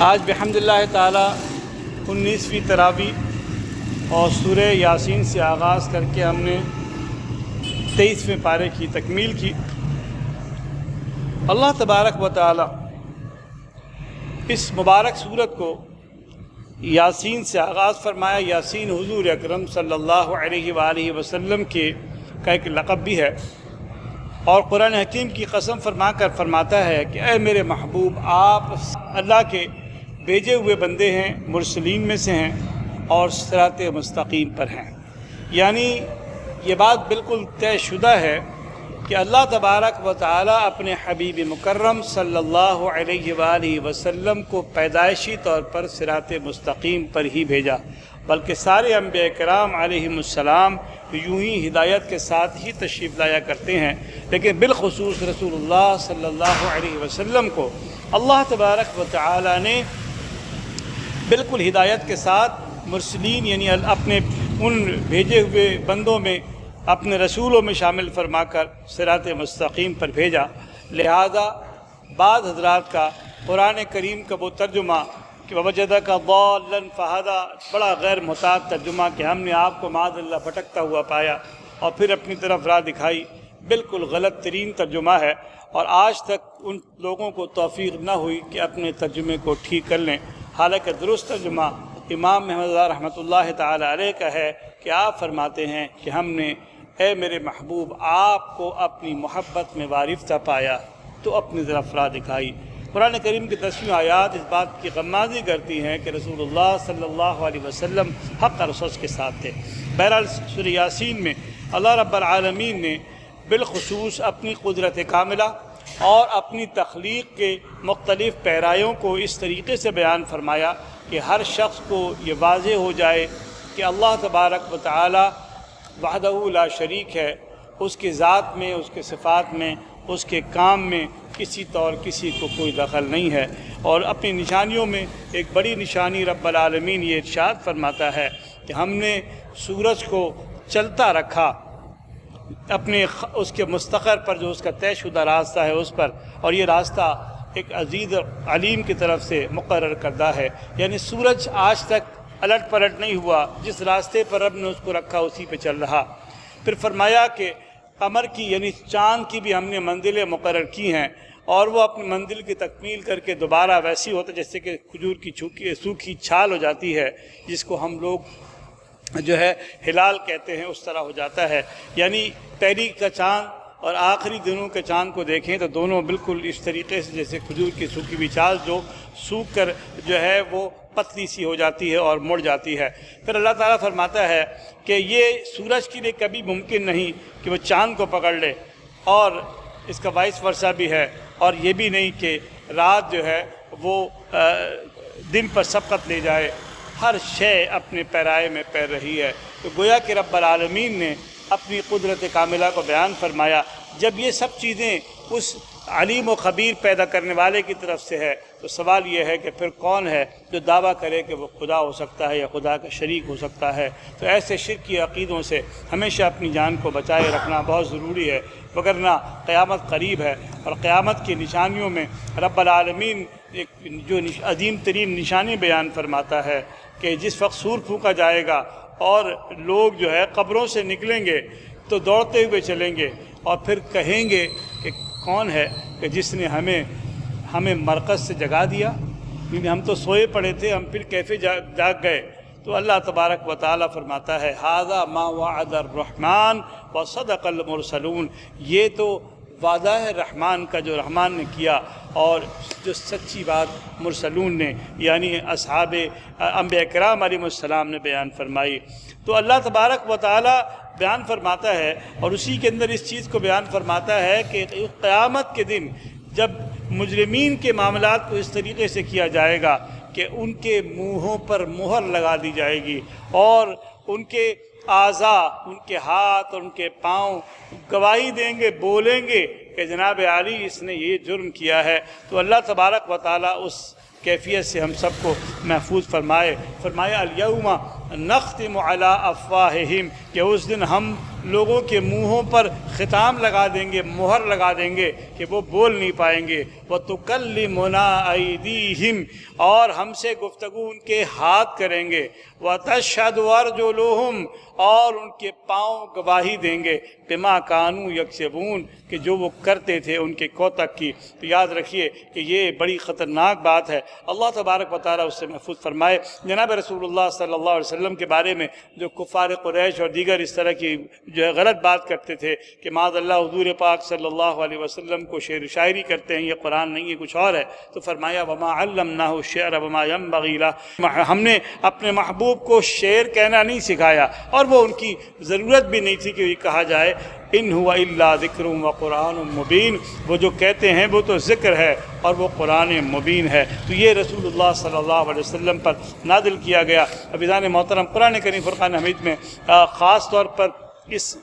آج بحمداللہ تعالی 19ویں تراویح اور سورہ یاسین سے آغاز کر کے ہم نے 23ویں پارے کی تکمیل کی۔ اللہ تبارک و تعالی اس مبارک سورت کو یاسین سے آغاز فرمایا۔ یاسین حضور اکرم صلی اللہ علیہ وآلہ وسلم کا ایک لقب بھی ہے، اور قرآن حکیم کی قسم فرما کر فرماتا ہے کہ اے میرے محبوب، آپ اللہ کے بھیجے ہوئے بندے ہیں، مرسلین میں سے ہیں اور صراط مستقیم پر ہیں۔ یعنی یہ بات بالکل طے شدہ ہے کہ اللہ تبارک و تعالی اپنے حبیب مکرم صلی اللہ علیہ وآلہ وسلم کو پیدائشی طور پر صراط مستقیم پر ہی بھیجا، بلکہ سارے انبیاء کرام علیہم السلام یوں ہی ہدایت کے ساتھ ہی تشریف لایا کرتے ہیں، لیکن بالخصوص رسول اللہ صلی اللہ علیہ وسلم کو اللہ تبارک و تعالی نے بالکل ہدایت کے ساتھ مرسلین یعنی اپنے ان بھیجے ہوئے بندوں میں اپنے رسولوں میں شامل فرما کر صراط مستقیم پر بھیجا۔ لہذا بعض حضرات کا قرآن کریم کا وہ ترجمہ کہ وَوَجَدَكَ ضَالًّا فَهَدَىٰ بڑا غیر محتاط ترجمہ کہ ہم نے آپ کو معاذ اللہ بھٹکتا ہوا پایا اور پھر اپنی طرف راہ دکھائی، بالکل غلط ترین ترجمہ ہے، اور آج تک ان لوگوں کو توفیق نہ ہوئی کہ اپنے ترجمے کو ٹھیک کر لیں۔ حالانکہ درست ترجمہ امام محمد رضا رحمۃ اللہ تعالی علیہ کا ہے کہ آپ فرماتے ہیں کہ ہم نے اے میرے محبوب آپ کو اپنی محبت میں وارفتہ پایا تو اپنی طرف راہ دکھائی۔ قرآن کریم کی 10ویں آیات اس بات کی غمازی کرتی ہیں کہ رسول اللہ صلی اللہ علیہ وسلم حق اور سچ کے ساتھ تھے۔ بہرحال سورہ یاسین میں اللہ رب العالمین نے بالخصوص اپنی قدرت کاملہ اور اپنی تخلیق کے مختلف پیرایوں کو اس طریقے سے بیان فرمایا کہ ہر شخص کو یہ واضح ہو جائے کہ اللہ تبارک و تعالی وحدہ لا شریک ہے، اس کے ذات میں، اس کے صفات میں، اس کے کام میں کسی طور کسی کو کوئی دخل نہیں ہے۔ اور اپنی نشانیوں میں ایک بڑی نشانی رب العالمین یہ ارشاد فرماتا ہے کہ ہم نے سورج کو چلتا رکھا اپنے اس کے مستقر پر، جو اس کا طے شدہ راستہ ہے اس پر، اور یہ راستہ ایک عزیز علیم کی طرف سے مقرر کردہ ہے۔ یعنی سورج آج تک الٹ پلٹ نہیں ہوا، جس راستے پر رب نے اس کو رکھا اسی پہ چل رہا۔ پھر فرمایا کہ قمر کی یعنی چاند کی بھی ہم نے منزلیں مقرر کی ہیں، اور وہ اپنی منزل کی تکمیل کر کے دوبارہ ویسی ہوتا جیسے کہ کھجور کی سوکھی چھال ہو جاتی ہے، جس کو ہم لوگ جو ہے ہلال کہتے ہیں، اس طرح ہو جاتا ہے۔ یعنی پہلی کا چاند اور آخری دنوں کے چاند کو دیکھیں تو دونوں بالکل اس طریقے سے جیسے کھجور کی سوکھی ہوئی چھال جو سوکھ کر جو ہے وہ پتلی سی ہو جاتی ہے اور مڑ جاتی ہے۔ پھر اللہ تعالیٰ فرماتا ہے کہ یہ سورج کے لیے کبھی ممکن نہیں کہ وہ چاند کو پکڑ لے، اور اس کا وائس ورثہ بھی ہے، اور یہ بھی نہیں کہ رات جو ہے وہ دن پر سبقت لے جائے۔ ہر شے اپنے پیرائے میں پیر رہی ہے۔ تو گویا کہ رب العالمین نے اپنی قدرت کاملہ کو بیان فرمایا۔ جب یہ سب چیزیں اس علیم و خبیر پیدا کرنے والے کی طرف سے ہے تو سوال یہ ہے کہ پھر کون ہے جو دعویٰ کرے کہ وہ خدا ہو سکتا ہے یا خدا کا شریک ہو سکتا ہے؟ تو ایسے شرکی عقیدوں سے ہمیشہ اپنی جان کو بچائے رکھنا بہت ضروری ہے، وگرنہ قیامت قریب ہے، اور قیامت کی نشانیوں میں رب العالمین ایک جو عظیم ترین نشانی بیان فرماتا ہے کہ جس وقت سور پھونکا جائے گا اور لوگ جو ہے قبروں سے نکلیں گے تو دوڑتے ہوئے چلیں گے اور پھر کہیں گے کہ کون ہے کہ جس نے ہمیں مرکز سے جگا دیا، کیونکہ ہم تو سوئے پڑے تھے، ہم پھر کیسے جاگ گئے؟ تو اللہ تبارک و تعالیٰ فرماتا ہے ھذا ما وعد الرحمن وصدق المرسلون، یہ تو وعدہ ہے رحمان کا جو رحمان نے کیا اور جو سچی بات مرسلون نے یعنی اصحاب انبیاء کرام علیہ السلام نے بیان فرمائی۔ تو اللہ تبارک و تعالی بیان فرماتا ہے، اور اسی کے اندر اس چیز کو بیان فرماتا ہے کہ قیامت کے دن جب مجرمین کے معاملات کو اس طریقے سے کیا جائے گا کہ ان کے منہوں پر مہر لگا دی جائے گی، اور ان کے اعضاء، ان کے ہاتھ اور ان کے پاؤں گواہی دیں گے، بولیں گے کہ جناب عالی اس نے یہ جرم کیا ہے۔ تو اللہ تبارک و تعالیٰ اس کیفیت سے ہم سب کو محفوظ فرمائے۔ فرمایا الیوم نختم علی افواہہم، کہ اس دن ہم لوگوں کے منہوں پر ختام لگا دیں گے، مہر لگا دیں گے کہ وہ بول نہیں پائیں گے۔ وَتُكَلِّمُنَا أَيْدِيهِمْ، اور ہم سے گفتگو ان کے ہاتھ کریں گے۔ وَتَشْهَدُ أَرْجُلُهُمْ، اور ان کے پاؤں گواہی دیں گے بِمَا كَانُوا يَكْسِبُونَ، کہ جو وہ کرتے تھے ان کے کوتک کی۔ تو یاد رکھیے کہ یہ بڑی خطرناک بات ہے، اللہ تبارک و تعالیٰ اس سے محفوظ فرمائے۔ جناب رسول اللہ صلی اللہ علیہ وسلم کے بارے میں جو کفار قریش اور دیگر اس طرح کی جو ہے غلط بات کرتے تھے کہ معاذ اللہ حضور پاک صلی اللہ علیہ وسلم کو شعر و شاعری کرتے ہیں، یہ قرآن نہیں ہے کچھ اور ہے، تو فرمایا وَمَا عَلَّمْنَاهُ الشِّعْرَ وَمَا يَنبَغِي لَهُ، ہم نے اپنے محبوب کو شعر کہنا نہیں سکھایا، اور وہ ان کی ضرورت بھی نہیں تھی کہ یہ کہا جائے ان هو الا ذکر و قرآن مبین، وہ جو کہتے ہیں وہ تو ذکر ہے اور وہ قرآن مبین ہے۔ تو یہ رسول اللہ صلی اللہ علیہ وسلم پر نازل کیا گیا۔ عزیزان محترم، قرآن کریم فرقان حمید میں خاص طور پر اس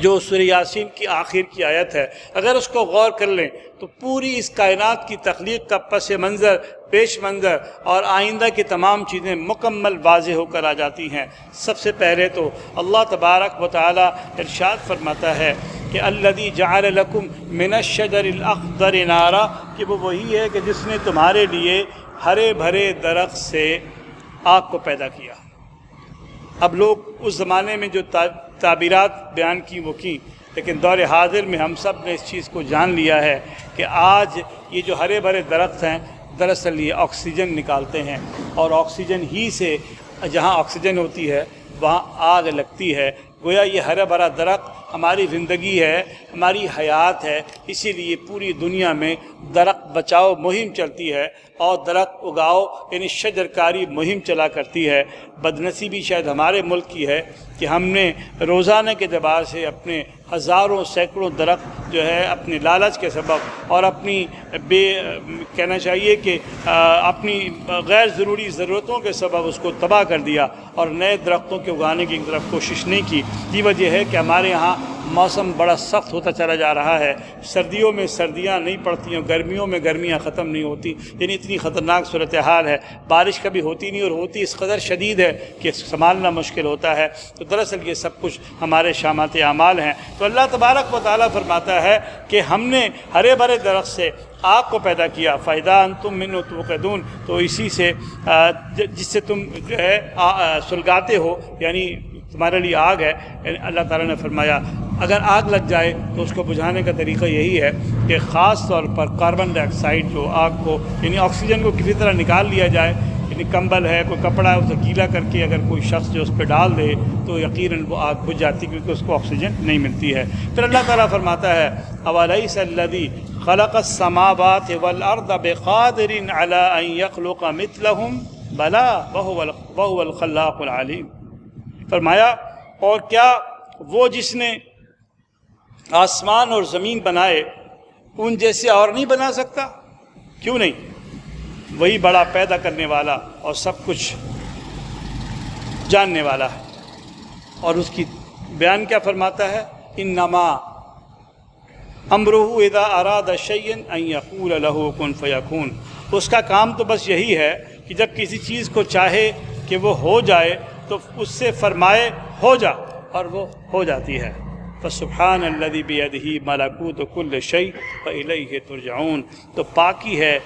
جو سورہ یاسین کی آخر کی آیت ہے، اگر اس کو غور کر لیں تو پوری اس کائنات کی تخلیق کا پس منظر، پیش منظر اور آئندہ کی تمام چیزیں مکمل واضح ہو کر آ جاتی ہیں۔ سب سے پہلے تو اللہ تبارک و تعالی ارشاد فرماتا ہے کہ الذی جعل لکم من الشجر الاخضر نارا، کہ وہ وہی ہے کہ جس نے تمہارے لیے ہرے بھرے درخت سے آگ کو پیدا کیا۔ اب لوگ اس زمانے میں جو تعبیرات بیان کی وہ کی، لیکن دور حاضر میں ہم سب نے اس چیز کو جان لیا ہے کہ آج یہ جو ہرے بھرے درخت ہیں دراصل یہ آکسیجن نکالتے ہیں، اور آکسیجن ہی سے جہاں آکسیجن ہوتی ہے وہاں آگ لگتی ہے۔ گویا یہ ہرا بھرا درخت ہماری زندگی ہے، ہماری حیات ہے، اسی لیے پوری دنیا میں درخت بچاؤ مہم چلتی ہے اور درخت اگاؤ یعنی شجر کاری مہم چلا کرتی ہے۔ بدنصیبی شاید ہمارے ملک کی ہے کہ ہم نے روزانہ کے اعتبار سے اپنے ہزاروں سینکڑوں درخت جو ہے اپنے لالچ کے سبب اور اپنی کہنا چاہیے کہ اپنی غیر ضروری ضرورتوں کے سبب اس کو تباہ کر دیا اور نئے درختوں کے اگانے کی طرف کوشش نہیں کی۔ یہ وجہ ہے کہ ہمارے یہاں موسم بڑا سخت ہوتا چلا جا رہا ہے، سردیوں میں سردیاں نہیں پڑتی ہیں، گرمیوں میں گرمیاں ختم نہیں ہوتی، یعنی اتنی خطرناک صورتحال ہے، بارش کبھی ہوتی نہیں اور ہوتی اس قدر شدید ہے کہ سنبھالنا مشکل ہوتا ہے۔ تو دراصل یہ سب کچھ ہمارے شامات اعمال ہیں۔ تو اللہ تبارک و تعالیٰ فرماتا ہے کہ ہم نے ہرے بھرے درخت سے آگ کو پیدا کیا، فَإِذَا أَنْتُم مِّنْهُ تُوقِدُونَ، تو اسی سے جس سے تم جو ہے سلگاتے ہو، یعنی تمہارے لیے آگ ہے۔ یعنی اللہ تعالیٰ نے فرمایا اگر آگ لگ جائے تو اس کو بجھانے کا طریقہ یہی ہے کہ خاص طور پر کاربن ڈائی آکسائڈ جو آگ کو یعنی آکسیجن کو کسی طرح نکال لیا جائے، یعنی کمبل ہے، کوئی کپڑا ہے، اسے گیلا کر کے اگر کوئی شخص جو اس پہ ڈال دے تو یقیناً وہ آگ بجھ جاتی کیونکہ اس کو آکسیجن نہیں ملتی ہے۔ پھر اللہ تعالیٰ فرماتا ہے أَوَلَيْسَ الَّذِي خَلَقَ السَّمَاوَاتِ وَالْأَرْضَ بِقَادِرٍ عَلَىٰ أَن يَخْلُقَ مِثْلَهُم بَلَىٰ وَهُوَ الْخَلَّاقُ الْعَلِيمُ، فرمایا اور کیا وہ جس نے آسمان اور زمین بنائے ان جیسے اور نہیں بنا سکتا؟ کیوں نہیں؟ وہی بڑا پیدا کرنے والا اور سب کچھ جاننے والا ہے۔ اور اس کی بیان کیا فرماتا ہے؟ انما امرہ اذا اراد شیئا ان یقول لہ کن فیکون، اس کا کام تو بس یہی ہے کہ جب کسی چیز کو چاہے کہ وہ ہو جائے تو اس سے فرمائے ہو جا اور وہ ہو جاتی ہے۔ فسبحان الذی بیدہ ملکوت کل شیء والیہ ترجعون، تو پاکی ہے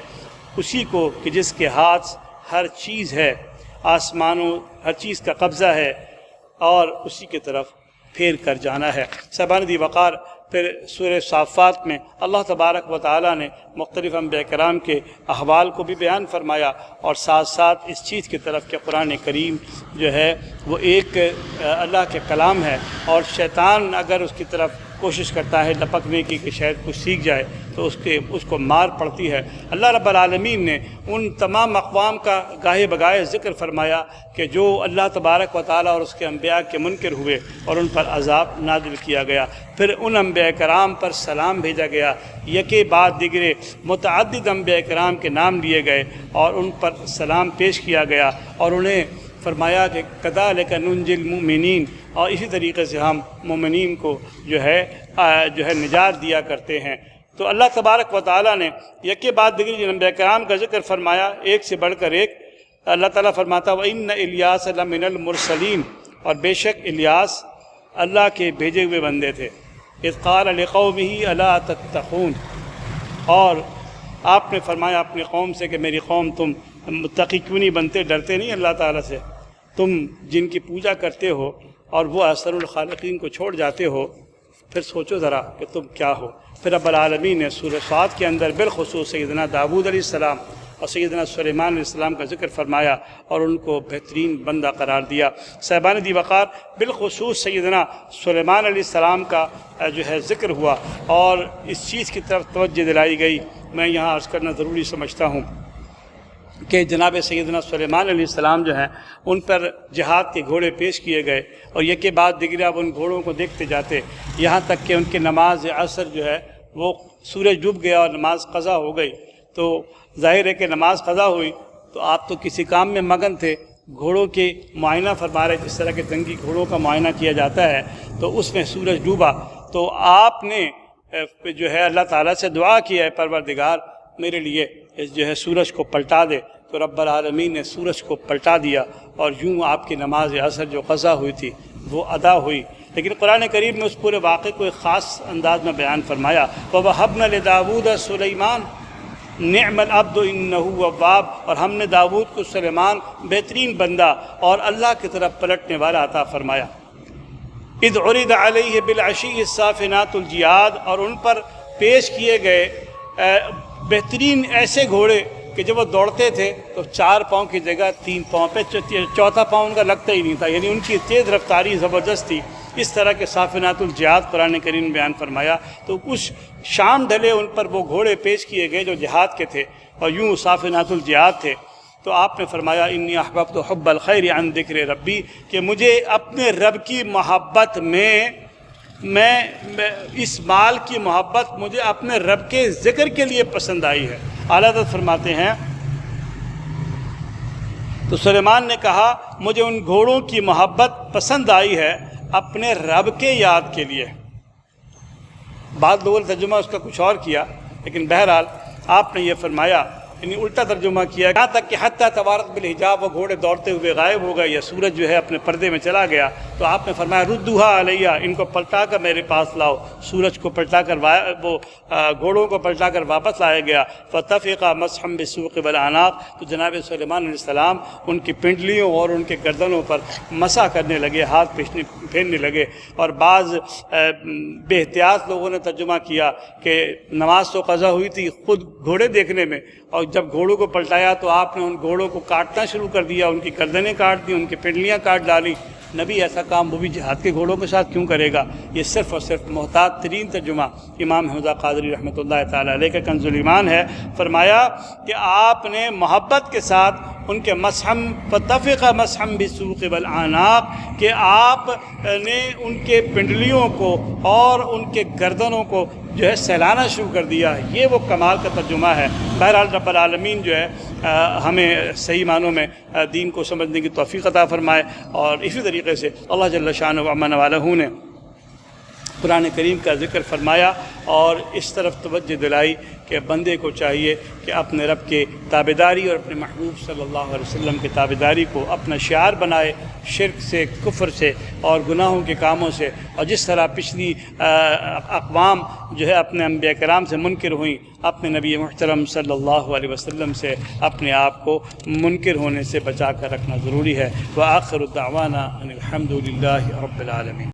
اسی کو کہ جس کے ہاتھ ہر چیز ہے، آسمانوں ہر چیز کا قبضہ ہے اور اسی کی طرف پھیر کر جانا ہے۔ صاحبان دی وقار، پھر سورہ صافات میں اللہ تبارک و تعالیٰ نے مختلف انبیاء کرام کے احوال کو بھی بیان فرمایا اور ساتھ ساتھ اس چیز کی طرف کہ قرآن کریم جو ہے وہ ایک اللہ کے کلام ہے، اور شیطان اگر اس کی طرف کوشش کرتا ہے لپکنے کی کہ شاید کچھ سیکھ جائے تو اس کو مار پڑتی ہے۔ اللہ رب العالمین نے ان تمام اقوام کا گاہے بگاہے ذکر فرمایا کہ جو اللہ تبارک و تعالیٰ اور اس کے انبیاء کے منکر ہوئے اور ان پر عذاب نازل کیا گیا۔ پھر ان انبیاء کرام پر سلام بھیجا گیا، یکے بعد دیگرے متعدد انبیاء کرام کے نام لیے گئے اور ان پر سلام پیش کیا گیا اور انہیں فرمایا کہ کذالک ننجی المؤمنین، اور اسی طریقے سے ہم مومنین کو جو ہے نجات دیا کرتے ہیں۔ تو اللہ تبارک و تعالیٰ نے یکے بعد دیگر انبیاء کرام کا ذکر فرمایا، ایک سے بڑھ کر ایک۔ اللہ تعالیٰ فرماتا وَإِنَّ إِلْيَاسَ لَمِنَ الْمُرْسَلِينَ، اور بے شک الیاس اللہ کے بھیجے ہوئے بندے تھے۔ اذ قال لقومہ الا تتقون، اور آپ نے فرمایا اپنی قوم سے کہ میری قوم تم متقی کیوں نہیں بنتے، ڈرتے نہیں اللہ تعالیٰ سے؟ تم جن کی پوجا کرتے ہو اور وہ احسن الخالقین کو چھوڑ جاتے ہو، پھر سوچو ذرا کہ تم کیا ہو۔ پھر رب العالمین نے سورہ صاد کے اندر بالخصوص سیدنا داؤد علیہ السلام اور سیدنا سلیمان علیہ السلام کا ذکر فرمایا اور ان کو بہترین بندہ قرار دیا۔ صاحبان دی وقار، بالخصوص سیدنا سلیمان علیہ السلام کا جو ہے ذکر ہوا اور اس چیز کی طرف توجہ دلائی گئی۔ میں یہاں عرض کرنا ضروری سمجھتا ہوں کہ جناب سیدنا سلیمان علیہ السلام جو ہیں ان پر جہاد کے گھوڑے پیش کیے گئے، اور یہ کے بعد دیگر اب ان گھوڑوں کو دیکھتے جاتے، یہاں تک کہ ان کی نماز عصر جو ہے وہ سورج ڈوب گیا اور نماز قضا ہو گئی۔ تو ظاہر ہے کہ نماز قضا ہوئی تو آپ تو کسی کام میں مگن تھے، گھوڑوں کے معائنہ فرما رہے، جس طرح کے جنگی گھوڑوں کا معائنہ کیا جاتا ہے، تو اس میں سورج ڈوبا تو آپ نے جو ہے اللہ تعالیٰ سے دعا کیا ہے، پروردگار میرے لیے جو ہے سورج کو پلٹا دے، تو رب العالمین نے سورج کو پلٹا دیا اور یوں آپ کی نماز عصر جو قضا ہوئی تھی وہ ادا ہوئی۔ لیکن قرآن کریم نے اس پورے واقعے کو ایک خاص انداز میں بیان فرمایا، وَوَهَبْنَا لِدَاوُودَ سُلَيْمَانَ نِعْمَ الْعَبْدُ إِنَّهُ أَوَّابٌ، اور ہم نے داؤد کو سلیمان بہترین بندہ اور اللہ کی طرف پلٹنے والا عطا فرمایا۔ اذ عرض علیہ بالعشی الصافنات الجیاد، اور ان پر پیش کیے گئے بہترین ایسے گھوڑے کہ جب وہ دوڑتے تھے تو 4 پاؤں کی جگہ 3 پاؤں پہ چوتھا پاؤں ان کا لگتا ہی نہیں تھا، یعنی ان کی تیز رفتاری زبردست تھی۔ اس طرح کے صافنات الجیاد قرآن کریم بیان فرمایا۔ تو کچھ شام ڈھلے ان پر وہ گھوڑے پیش کیے گئے جو جہاد کے تھے اور یوں صافنات الجیاد تھے۔ تو آپ نے فرمایا انی احببت حب الخیر عن ذکر ربی، کہ مجھے اپنے رب کی محبت میں اس مال کی محبت مجھے اپنے رب کے ذکر کے لیے پسند آئی ہے۔ اعلیٰ حضرت فرماتے ہیں تو سلیمان نے کہا مجھے ان گھوڑوں کی محبت پسند آئی ہے اپنے رب کے یاد کے لیے۔ بعض لوگوں نے ترجمہ اس کا کچھ اور کیا، لیکن بہرحال آپ نے یہ فرمایا، یعنی الٹا ترجمہ کیا، یہاں تک کہ حتیٰ توارت بالحجاب، وہ گھوڑے دوڑتے ہوئے غائب ہو گئے یا سورج جو ہے اپنے پردے میں چلا گیا، تو آپ نے فرمایا ردوہا علیہ، ان کو پلٹا کر میرے پاس لاؤ۔ سورج کو پلٹا کر وہ گھوڑوں کو پلٹا کر واپس لایا گیا۔ فَتَفِقَ مَسْحًا بِالسُّوقِ وَالْأَعْنَاقِ، تو جناب سلیمان علیہ السلام ان کی پنڈلیوں اور ان کے گردنوں پر مسح کرنے لگے، ہاتھ پھیرنے لگے۔ اور بعض بے احتیاط لوگوں نے ترجمہ کیا کہ نماز تو قضا ہوئی تھی خود گھوڑے دیکھنے میں، اور جب گھوڑوں کو پلٹایا تو آپ نے ان گھوڑوں کو کاٹنا شروع کر دیا، ان کی گردنیں کاٹ دیں، ان کی پنڈلیاں کاٹ ڈالی۔ نبی ایسا کام وہ بھی جہاد کے گھوڑوں کے ساتھ کیوں کرے گا؟ یہ صرف اور صرف محتاط ترین ترجمہ امام حمزہ قادری رحمۃ اللہ تعالیٰ علیہ کا کنز الایمان ہے۔ فرمایا کہ آپ نے محبت کے ساتھ ان کے مسحم فتفق مسحم بالسوق والاعناق، کہ آپ نے ان کے پنڈلیوں کو اور ان کے گردنوں کو جو ہے سہلانا شروع کر دیا۔ یہ وہ کمال کا ترجمہ ہے۔ بہرحال رب العالمین جو ہے ہمیں صحیح معنوں میں دین کو سمجھنے کی توفیق عطا فرمائے، اور اسی طریقے سے اللہ جل شانہ و عمن والہ نے قرآن کریم کا ذکر فرمایا اور اس طرف توجہ دلائی کہ بندے کو چاہیے کہ اپنے رب کے تابعداری اور اپنے محبوب صلی اللہ علیہ وسلم کے تابعداری کو اپنا شعار بنائے، شرک سے، کفر سے اور گناہوں کے کاموں سے۔ اور جس طرح پچھلی اقوام جو ہے اپنے انبیاء کرام سے منکر ہوئیں، اپنے نبی محترم صلی اللہ علیہ وسلم سے اپنے آپ کو منکر ہونے سے بچا کر رکھنا ضروری ہے۔ وآخر دعوانا ان الحمد للہ رب العالمین۔